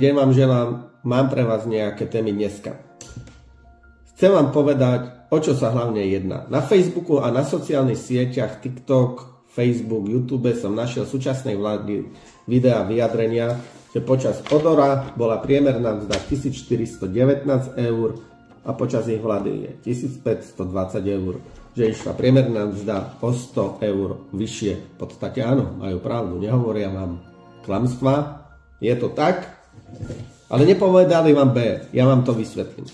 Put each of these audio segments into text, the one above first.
Deň vám želám, mám pre vás nejaké témy dneska. Chcem vám povedať, o čo sa hlavne jedná. Na Facebooku a na sociálnych sieťach TikTok, Facebook, YouTube som našiel súčasnej vlády videa vyjadrenia, že počas Odora bola priemerná mzda 1419 eur a počas ich vlády je 1520 eur. Že išla priemerná mzda o 100 eur vyššie. V podstate áno, majú pravdu, nehovoria vám klamstvá. Je to tak, ale nepovedali vám B, ja vám to vysvetlím.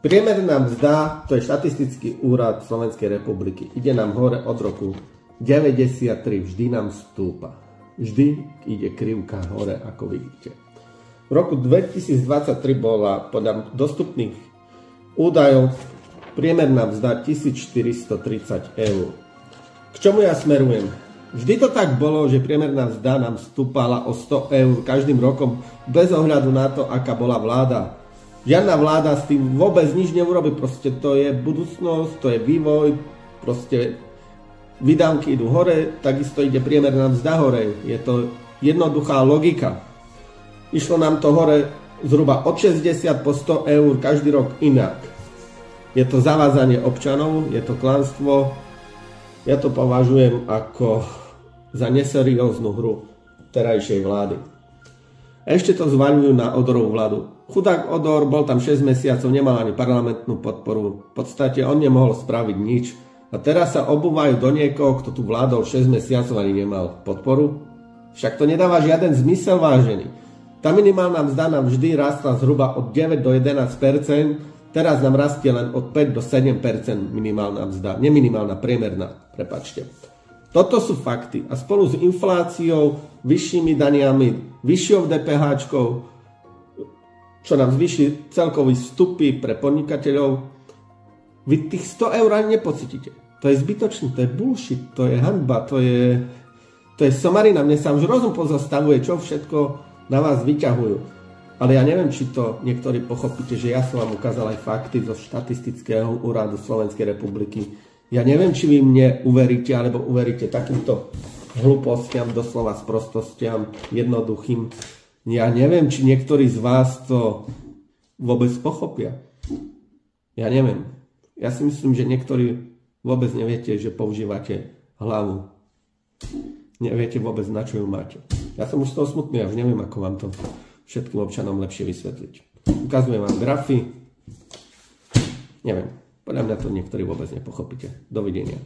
Priemerná mzda, to je štatistický úrad Slovenskej republiky, ide nám hore od roku 93, vždy nám stúpa. Vždy ide krivka hore, ako vidíte. V roku 2023 bola podľa dostupných údajov priemerná mzda 1430 eur. K čomu ja smerujem? Vždy to tak bolo, že priemerná mzda nám stúpala o 100 eur každým rokom bez ohľadu na to, aká bola vláda. Žiadna vláda s tým vôbec nič neurobi, proste to je budúcnosť, to je vývoj, proste výdavky idú hore, takisto ide priemerná mzda hore. Je to jednoduchá logika. Išlo nám to hore zhruba od 60 po 100 eur každý rok inak. Je to zavázanie občanov, je to klamstvo. Ja to považujem ako za neserióznu hru terajšej vlády. Ešte to zvaľujú na Odorovú vládu. Chudák Odor, bol tam 6 mesiacov, nemal ani parlamentnú podporu. V podstate on nemohol spraviť nič. A teraz sa obúvajú do niekoho, kto tu vládol 6 mesiacov ani nemal podporu. Však to nedáva žiaden zmysel, vážený. Tá minimálna mzda nám vždy rastla zhruba od 9 do 11%, teraz nám rastie len od 5 do 7% minimálna mzda. Neminimálna, priemerná, prepáčte. Toto sú fakty. A spolu s infláciou, vyššími daniami, vyššou DPH-čkou, čo nám zvýši celkový vstupy pre podnikateľov, vy tých 100 eur ani nepocítite. To je zbytočné, to je bullshit, to je hanba, to je somarina. Mne sa už rozum pozastavuje, čo všetko na vás vyťahujú. Ale ja neviem, či to niektorí pochopíte, že ja som vám ukázal aj fakty zo štatistického úradu Slovenskej republiky. Ja neviem, či vy mne uveríte, alebo uveríte takýmto hlúpostiam, doslova sprostostiam, jednoduchým. Ja neviem, či niektorí z vás to vôbec pochopia. Ja neviem. Ja si myslím, že niektorí vôbec neviete, že používate hlavu. Neviete vôbec, na čo ju máte. Ja som už z toho smutný, ja už neviem, ako vám to všetkým občanom lepšie vysvetliť. Ukazujem vám grafy. Neviem, podľa mňa to niektorí vôbec nepochopíte. Dovidenia.